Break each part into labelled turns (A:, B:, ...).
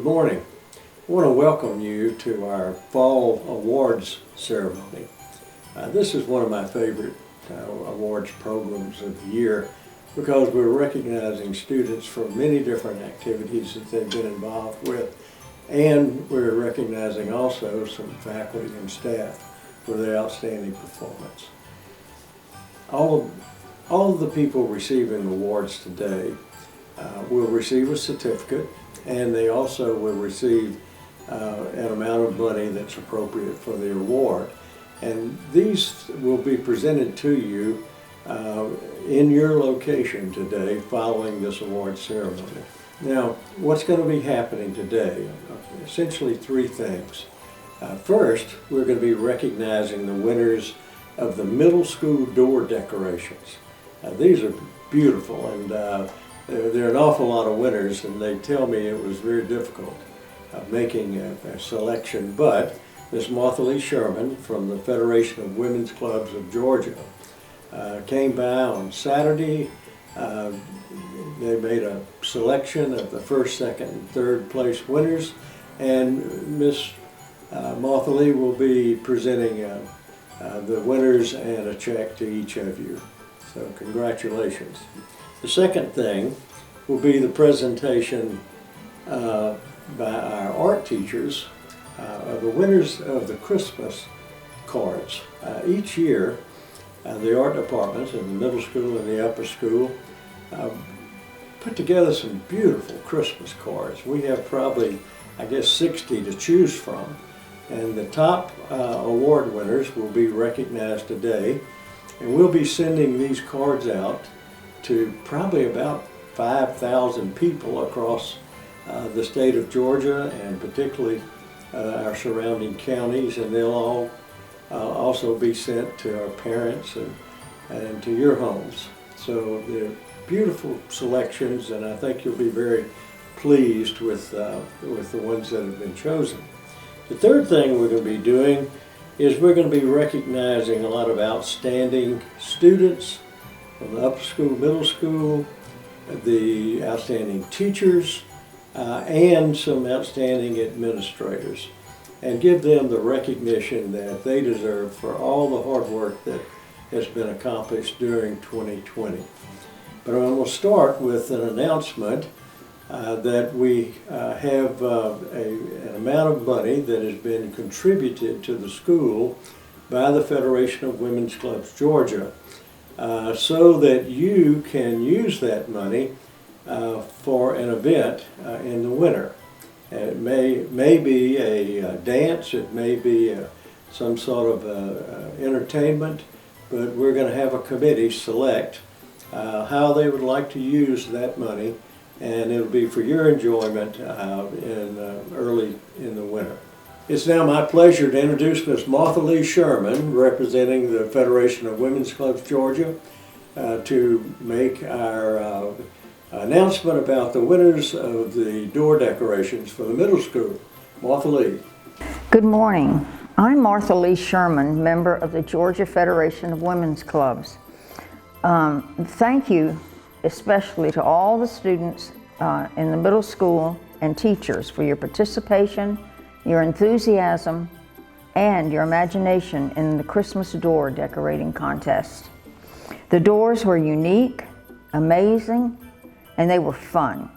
A: Good morning. I want to welcome you to our Fall Awards ceremony. This is one of my favorite awards programs of the year because we're recognizing students for many different activities that they've been involved with, and we're recognizing also some faculty and staff for their outstanding performance. All of the people receiving awards today will receive a certificate, and they also will receive an amount of money that's appropriate for the award. And these will be presented to you in your location today following this award ceremony. Now, what's going to be happening today? Essentially three things. First, we're going to be recognizing the winners of the middle school door decorations. These are beautiful, and there are an awful lot of winners, and they tell me it was very difficult making a selection, but Ms. Martha Lee Sherman from the Federation of Women's Clubs of Georgia came by on Saturday. They made a selection of the first, second, and third place winners, and Ms. Martha Lee will be presenting the winners and a check to each of you. So congratulations. The second thing will be the presentation by our art teachers of the winners of the Christmas cards. Each year, the art departments in the middle school and the upper school put together some beautiful Christmas cards. We have probably, I guess, 60 to choose from. And the top award winners will be recognized today. And we'll be sending these cards out to probably about 5,000 people across the state of Georgia, and particularly our surrounding counties, and they'll all also be sent to our parents and to your homes. So they're beautiful selections, and I think you'll be very pleased with the ones that have been chosen. The third thing we're going to be doing is we're going to be recognizing a lot of outstanding students from the upper school, middle school, the outstanding teachers, and some outstanding administrators, and give them the recognition that they deserve for all the hard work that has been accomplished during 2020. But I'm going to start with an announcement that we have an amount of money that has been contributed to the school by the Federation of Women's Clubs Georgia, so that you can use that money for an event in the winter. It may be a dance, it may be some sort of entertainment, but we're going to have a committee select how they would like to use that money, and it'll be for your enjoyment early in the winter. It's now my pleasure to introduce Ms. Martha Lee Sherman, representing the Federation of Women's Clubs Georgia, to make our announcement about the winners of the door decorations for the middle school. Martha Lee.
B: Good morning. I'm Martha Lee Sherman, member of the Georgia Federation of Women's Clubs. Thank you especially to all the students in the middle school and teachers for your participation, your enthusiasm, and your imagination in the Christmas door decorating contest. The doors were unique, amazing, and they were fun.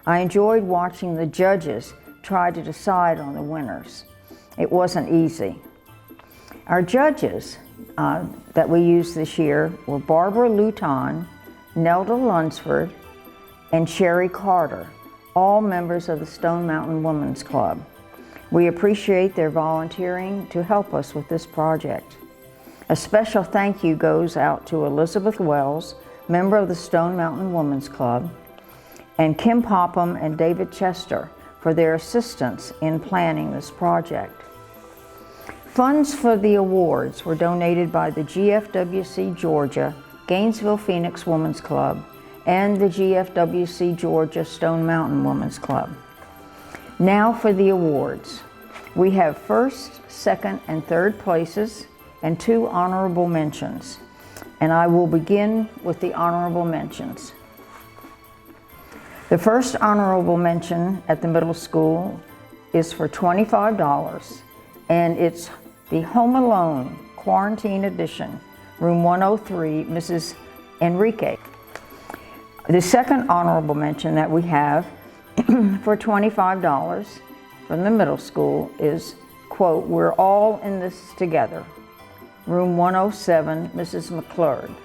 B: I enjoyed watching the judges try to decide on the winners. It wasn't easy. Our judges that we used this year were Barbara Luton, Nelda Lunsford, and Sherry Carter, all members of the Stone Mountain Women's Club. We appreciate their volunteering to help us with this project. A special thank you goes out to Elizabeth Wells, member of the Stone Mountain Women's Club, and Kim Popham and David Chester for their assistance in planning this project. Funds for the awards were donated by the GFWC Georgia Gainesville Phoenix Women's Club and the GFWC Georgia Stone Mountain Women's Club. Now for the awards. We have first, second, and third places and 2 honorable mentions. And I will begin with the honorable mentions. The first honorable mention at the middle school is for $25, and it's the Home Alone Quarantine Edition, room 103, Mrs. Enrique. The second honorable mention that we have for $25 from the middle school is, quote, We're All in This Together, room 107, Mrs. McClurd.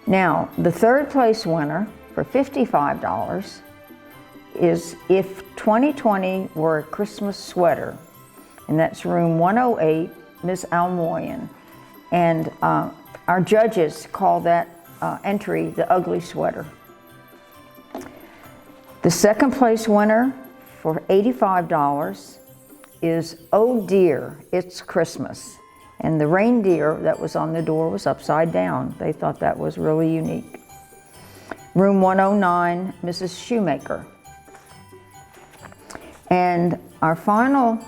B: Now, the third place winner for $55 is If 2020 Were a Christmas Sweater, and that's room 108, Ms. Almoyan. And our judges call that entry the ugly sweater. The second place winner for $85 is Oh Dear, It's Christmas. And the reindeer that was on the door was upside down. They thought that was really unique. Room 109, Mrs. Shoemaker. And our final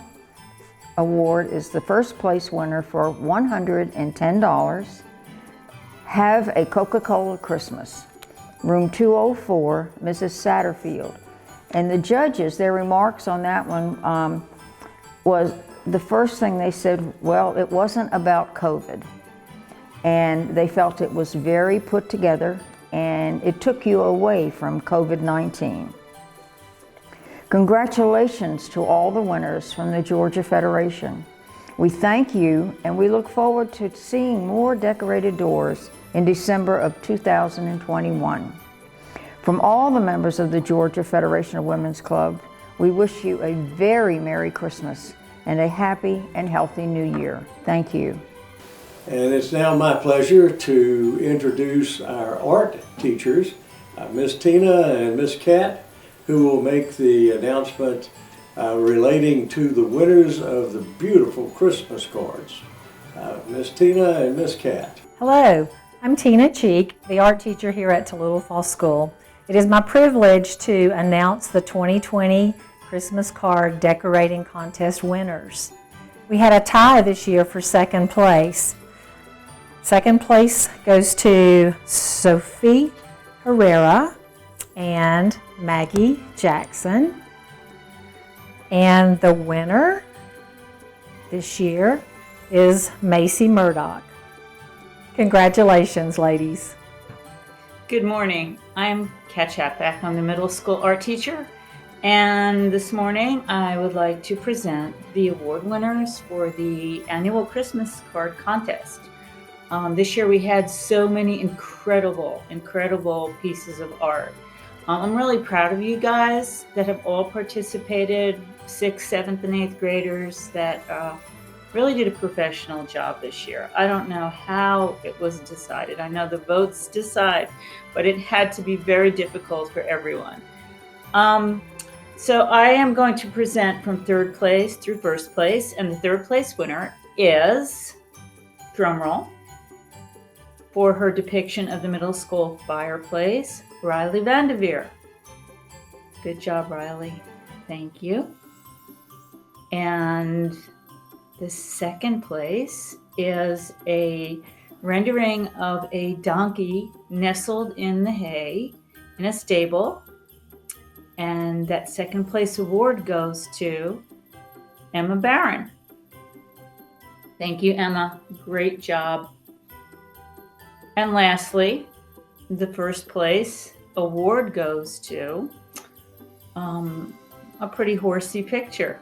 B: award is the first place winner for $110, Have a Coca-Cola Christmas. Room 204, Mrs. Satterfield. And the judges, their remarks on that one was the first thing they said, well, it wasn't about COVID. And they felt it was very put together and it took you away from COVID-19. Congratulations to all the winners from the Georgia Federation. We thank you and we look forward to seeing more decorated doors in December of 2021. From all the members of the Georgia Federation of Women's Club, we wish you a very Merry Christmas and a happy and healthy New Year. Thank you.
A: And it's now my pleasure to introduce our art teachers, Miss Tina and Miss Kat, who will make the announcement relating to the winners of the beautiful Christmas cards. Miss Tina and Miss Kat.
C: Hello, I'm Tina Cheek, the art teacher here at Tallulah Falls School. It is my privilege to announce the 2020 Christmas card decorating contest winners. We had a tie this year for second place. Second place goes to Sophie Herrera and Maggie Jackson. And the winner this year is Macy Murdoch. Congratulations, ladies.
D: Good morning. I'm Kat Chapback. I'm the middle school art teacher. And this morning I would like to present the award winners for the annual Christmas card contest. This year we had so many incredible pieces of art. I'm really proud of you guys that have all participated, 6th, 7th, and 8th graders that really did a professional job this year. I don't know how it was decided. I know the votes decide, but it had to be very difficult for everyone. So I am going to present from 3rd place through 1st place, and the 3rd place winner is, drumroll, for her depiction of the middle school fireplace, Riley Vandeveer. Good job, Riley. Thank you. And the 2nd place is a rendering of a donkey nestled in the hay in a stable. And that 2nd place award goes to Emma Barron. Thank you, Emma. Great job. And lastly, the 1st place award goes to a pretty horsey picture.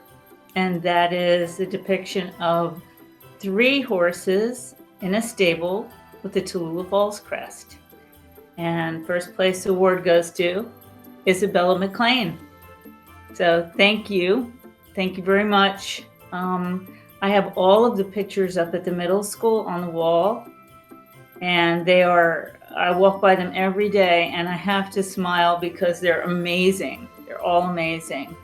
D: And that is the depiction of 3 horses in a stable with the Tallulah Falls crest. And 1st place award goes to Isabella McLean. So thank you. Thank you very much. I have all of the pictures up at the middle school on the wall. And I walk by them every day and I have to smile because they're amazing. They're all amazing.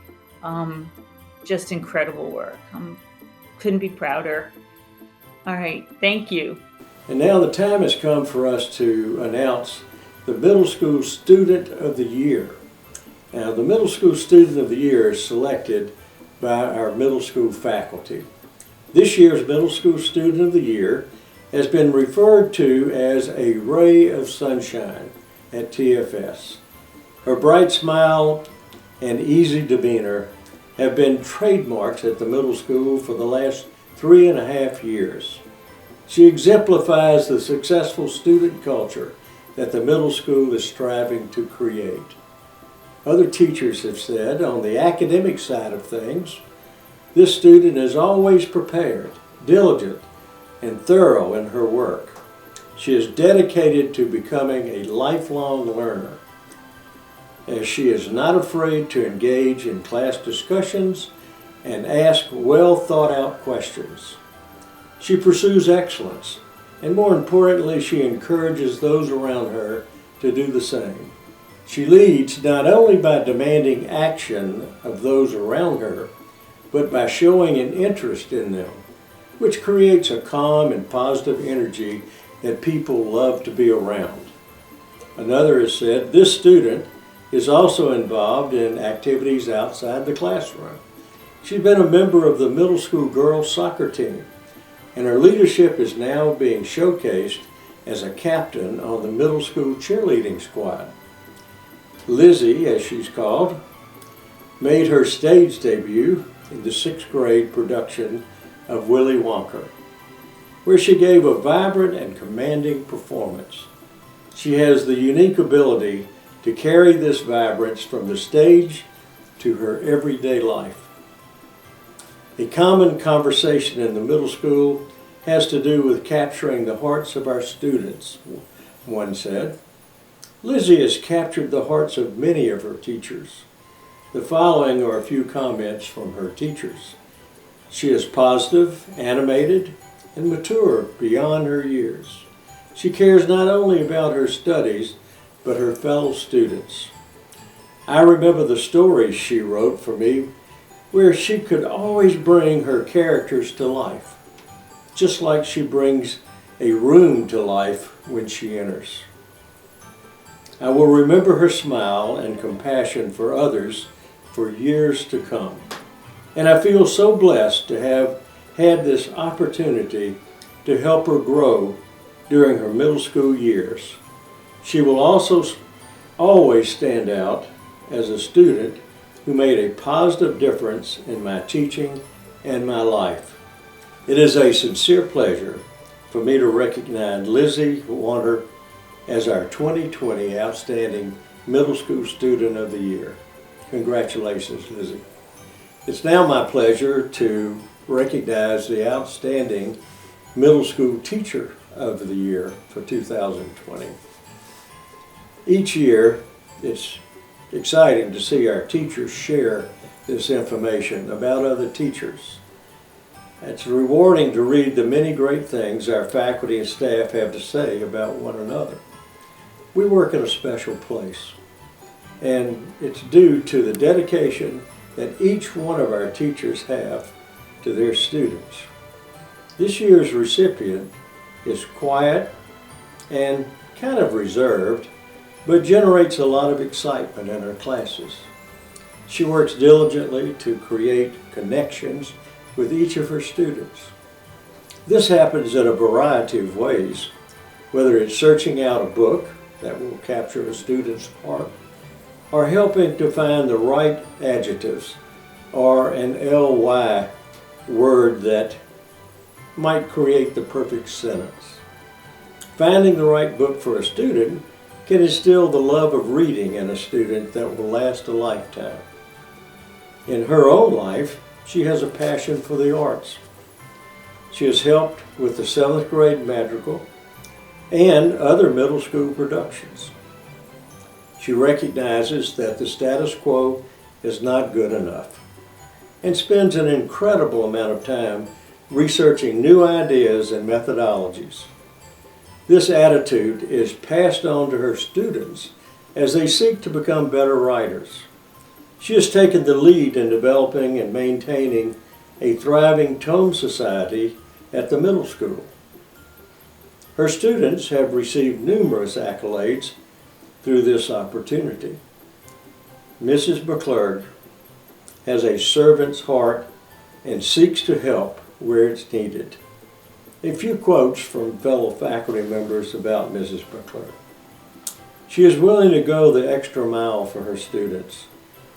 D: Just incredible work. Couldn't be prouder. All right, thank you.
A: And now the time has come for us to announce the Middle School Student of the Year. Now, the Middle School Student of the Year is selected by our middle school faculty. This year's Middle School Student of the Year has been referred to as a ray of sunshine at TFS. Her bright smile and easy demeanor have been trademarks at the middle school for the last 3.5 years. She exemplifies the successful student culture that the middle school is striving to create. Other teachers have said, on the academic side of things, this student is always prepared, diligent, and thorough in her work. She is dedicated to becoming a lifelong learner, as she is not afraid to engage in class discussions and ask well thought out questions. She pursues excellence, and more importantly, she encourages those around her to do the same. She leads not only by demanding action of those around her, but by showing an interest in them, which creates a calm and positive energy that people love to be around. Another has said, this student is also involved in activities outside the classroom. She's been a member of the middle school girls soccer team, and her leadership is now being showcased as a captain on the middle school cheerleading squad. Lizzie, as she's called, made her stage debut in the 6th grade production of Willy Wonka, where she gave a vibrant and commanding performance. She has the unique ability to carry this vibrance from the stage to her everyday life. A common conversation in the middle school has to do with capturing the hearts of our students, one said. Lizzie has captured the hearts of many of her teachers. The following are a few comments from her teachers. She is positive, animated, and mature beyond her years. She cares not only about her studies, but her fellow students. I remember the stories she wrote for me where she could always bring her characters to life, just like she brings a room to life when she enters. I will remember her smile and compassion for others for years to come. And I feel so blessed to have had this opportunity to help her grow during her middle school years. She will also always stand out as a student who made a positive difference in my teaching and my life. It is a sincere pleasure for me to recognize Lizzie Warner as our 2020 Outstanding Middle School Student of the Year. Congratulations, Lizzie. It's now my pleasure to recognize the Outstanding Middle School Teacher of the Year for 2020. Each year, it's exciting to see our teachers share this information about other teachers. It's rewarding to read the many great things our faculty and staff have to say about one another. We work in a special place, and it's due to the dedication that each one of our teachers have to their students. This year's recipient is quiet and kind of reserved, but generates a lot of excitement in her classes. She works diligently to create connections with each of her students. This happens in a variety of ways, whether it's searching out a book that will capture a student's heart, or helping to find the right adjectives or an ly word that might create the perfect sentence. Finding the right book for a student can instill the love of reading in a student that will last a lifetime. In her own life, she has a passion for the arts. She has helped with the 7th grade madrigal and other middle school productions. She recognizes that the status quo is not good enough and spends an incredible amount of time researching new ideas and methodologies. This attitude is passed on to her students as they seek to become better writers. She has taken the lead in developing and maintaining a thriving tome society at the middle school. Her students have received numerous accolades through this opportunity. Mrs. McClurg has a servant's heart and seeks to help where it's needed. A few quotes from fellow faculty members about Mrs. McClurg. She is willing to go the extra mile for her students.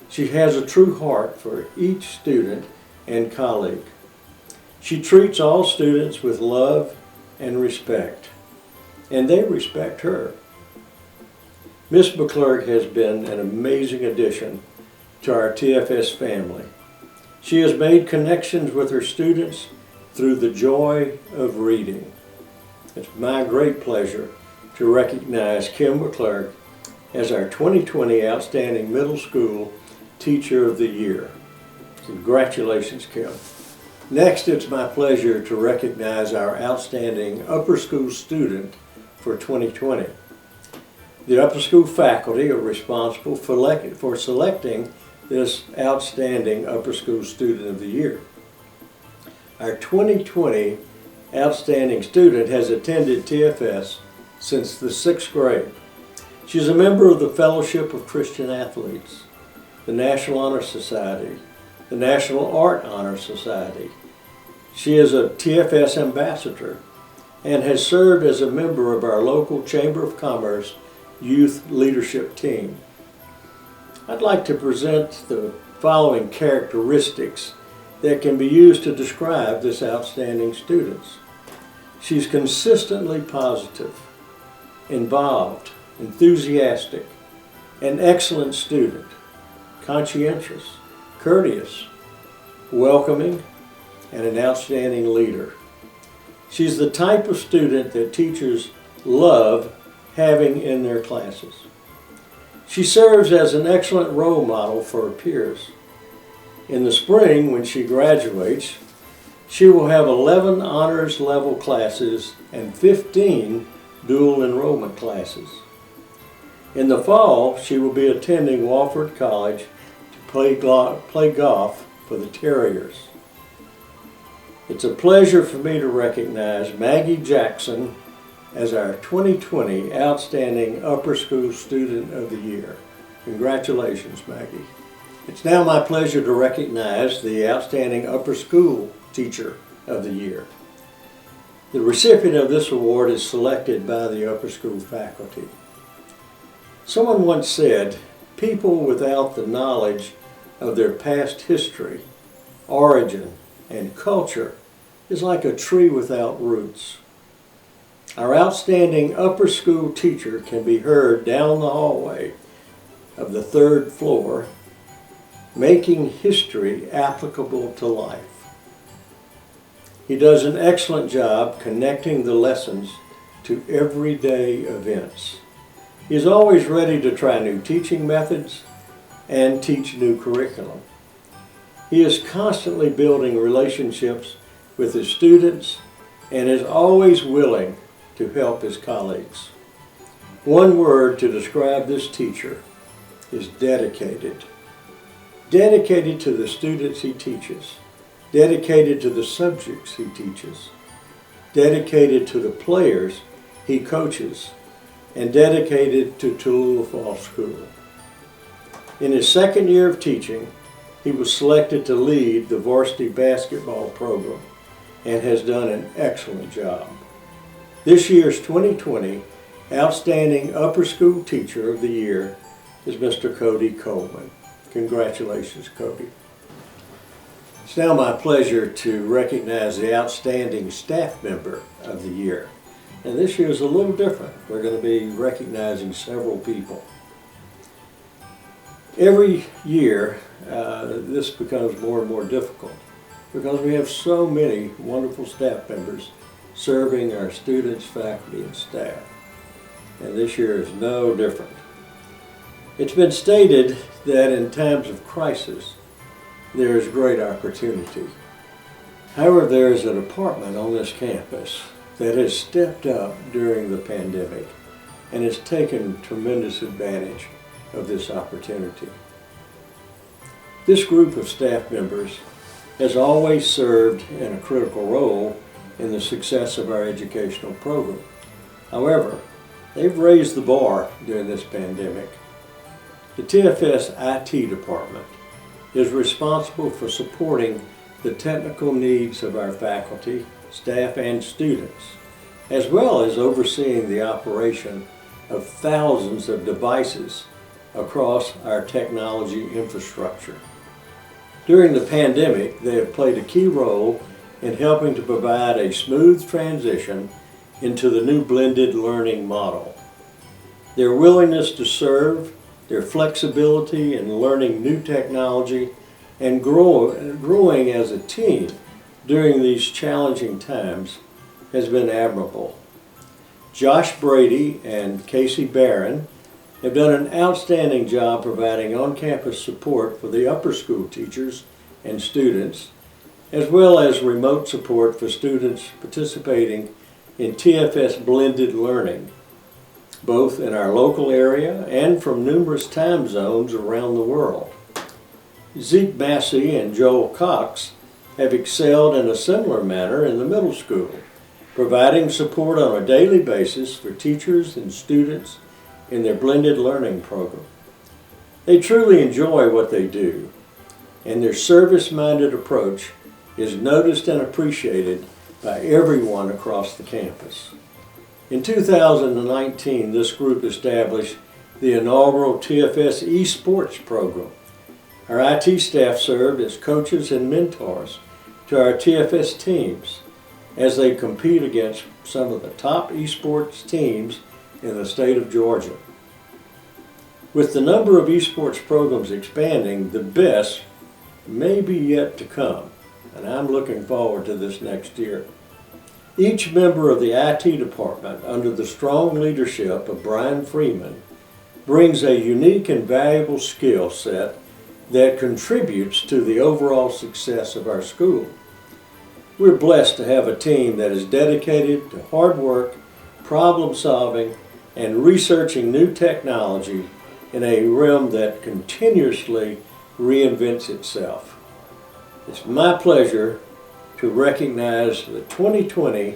A: She has a true heart for each student and colleague. She treats all students with love and respect, and they respect her. Ms. McClurg has been an amazing addition to our TFS family. She has made connections with her students through the joy of reading. It's my great pleasure to recognize Kim McClurg as our 2020 Outstanding Middle School Teacher of the Year. Congratulations, Kim. Next, it's my pleasure to recognize our Outstanding Upper School Student for 2020. The upper school faculty are responsible for selecting this Outstanding Upper School Student of the Year. Our 2020 Outstanding Student has attended TFS since the 6th grade. She's a member of the Fellowship of Christian Athletes, the National Honor Society, the National Art Honor Society. She is a TFS ambassador and has served as a member of our local Chamber of Commerce Youth Leadership Team. I'd like to present the following characteristics that can be used to describe this outstanding student. She's consistently positive, involved, enthusiastic, an excellent student, conscientious, courteous, welcoming, and an outstanding leader. She's the type of student that teachers love having in their classes. She serves as an excellent role model for her peers. In the spring, when she graduates, she will have 11 honors level classes and 15 dual enrollment classes. In the fall, she will be attending Wofford College to play golf for the Terriers. It's a pleasure for me to recognize Maggie Jackson as our 2020 Outstanding Upper School Student of the Year. Congratulations, Maggie. It's now my pleasure to recognize the Outstanding Upper School Teacher of the Year. The recipient of this award is selected by the upper school faculty. Someone once said, people without the knowledge of their past history, origin, and culture is like a tree without roots. Our outstanding upper school teacher can be heard down the hallway of the 3rd floor, making history applicable to life. He does an excellent job connecting the lessons to everyday events. He is always ready to try new teaching methods and teach new curriculum. He is constantly building relationships with his students and is always willing to help his colleagues. One word to describe this teacher is dedicated. Dedicated to the students he teaches, dedicated to the subjects he teaches, dedicated to the players he coaches, and dedicated to Tallulah Falls School. In his 2nd year of teaching, he was selected to lead the varsity basketball program and has done an excellent job. This year's 2020 Outstanding Upper School Teacher of the Year is Mr. Cody Coleman. Congratulations, Cody. It's now my pleasure to recognize the Outstanding Staff Member of the Year. And this year is a little different. We're going to be recognizing several people. Every year, this becomes more and more difficult because we have so many wonderful staff members serving our students, faculty, and staff. And this year is no different. It's been stated that in times of crisis, there is great opportunity. However, there is a department on this campus that has stepped up during the pandemic and has taken tremendous advantage of this opportunity. This group of staff members has always served in a critical role in the success of our educational program. However, they've raised the bar during this pandemic. The TFS IT department is responsible for supporting the technical needs of our faculty, staff, and students, as well as overseeing the operation of thousands of devices across our technology infrastructure. During the pandemic, they have played a key role in helping to provide a smooth transition into the new blended learning model. Their willingness to serve, their flexibility in learning new technology, and growing as a team during these challenging times has been admirable. Josh Brady and Casey Barron have done an outstanding job providing on-campus support for the upper school teachers and students, as well as remote support for students participating in TFS blended learning, both in our local area and from numerous time zones around the world. Zeke Massey and Joel Cox have excelled in a similar manner in the middle school, providing support on a daily basis for teachers and students in their blended learning program. They truly enjoy what they do, and their service-minded approach is noticed and appreciated by everyone across the campus. In 2019, this group established the inaugural TFS eSports program. Our IT staff served as coaches and mentors to our TFS teams as they compete against some of the top esports teams in the state of Georgia. With the number of esports programs expanding, the best may be yet to come, and I'm looking forward to this next year. Each member of the IT department, under the strong leadership of Brian Freeman, brings a unique and valuable skill set that contributes to the overall success of our school. We're blessed to have a team that is dedicated to hard work, problem solving, and researching new technology in a realm that continuously reinvents itself. It's my pleasure to recognize the 2020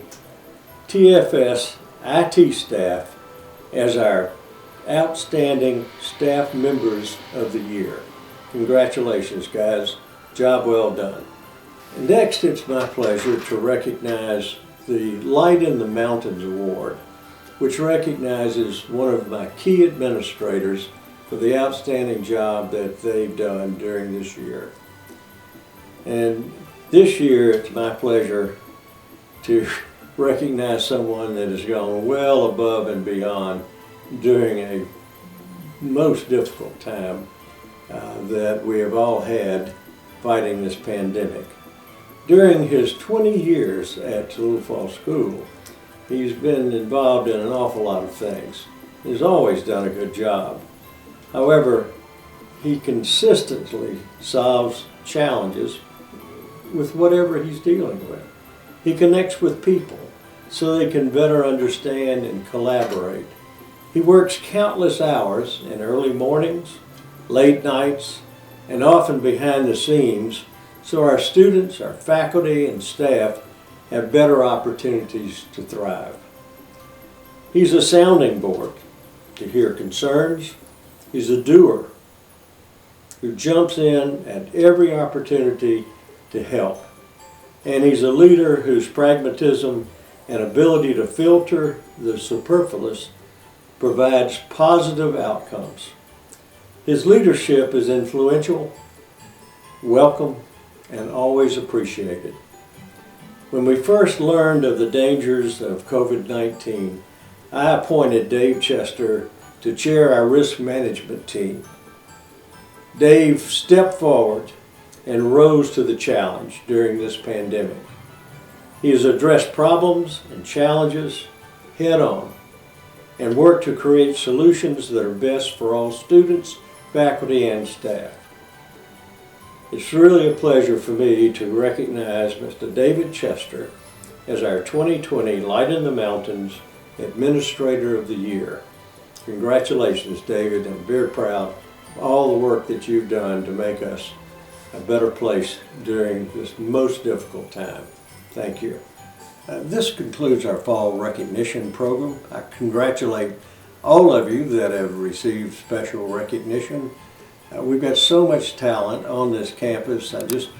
A: TFS IT staff as our outstanding staff members of the year. Congratulations, guys. Job well done. Next, it's my pleasure to recognize the Light in the Mountains Award, which recognizes one of my key administrators for the outstanding job that they've done during this year. And this year, it's my pleasure to recognize someone that has gone well above and beyond during a most difficult time that we have all had fighting this pandemic. During his 20 years at Little Falls School, he's been involved in an awful lot of things. He's always done a good job. However, he consistently solves challenges with whatever he's dealing with. He connects with people so they can better understand and collaborate. He works countless hours in early mornings, late nights, and often behind the scenes so our students, our faculty, and staff have better opportunities to thrive. He's a sounding board to hear concerns. He's a doer who jumps in at every opportunity to help. And he's a leader whose pragmatism and ability to filter the superfluous provides positive outcomes. His leadership is influential, welcome, and always appreciated. When we first learned of the dangers of COVID-19, I appointed Dave Chester to chair our risk management team. Dave stepped forward and rose to the challenge during this pandemic. He has addressed problems and challenges head on and worked to create solutions that are best for all students, faculty, and staff. It's really a pleasure for me to recognize Mr. David Chester as our 2020 Light in the Mountains Administrator of the Year. Congratulations, David. I'm very proud of all the work that you've done to make us a better place during this most difficult time. Thank you. This concludes our fall recognition program. I congratulate all of you that have received special recognition. We've got so much talent on this campus. I just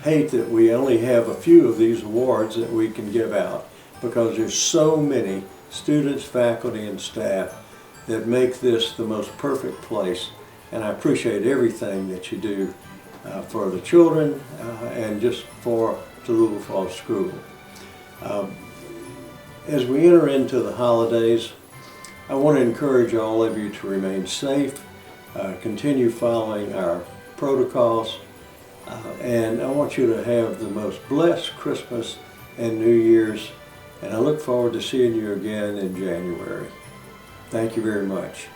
A: hate that we only have a few of these awards that we can give out because there's so many students, faculty, and staff that make this the most perfect place. And I appreciate everything that you do for the children and just for Tallulah Falls School. As we enter into the holidays, I want to encourage all of you to remain safe, continue following our protocols, and I want you to have the most blessed Christmas and New Year's, and I look forward to seeing you again in January. Thank you very much.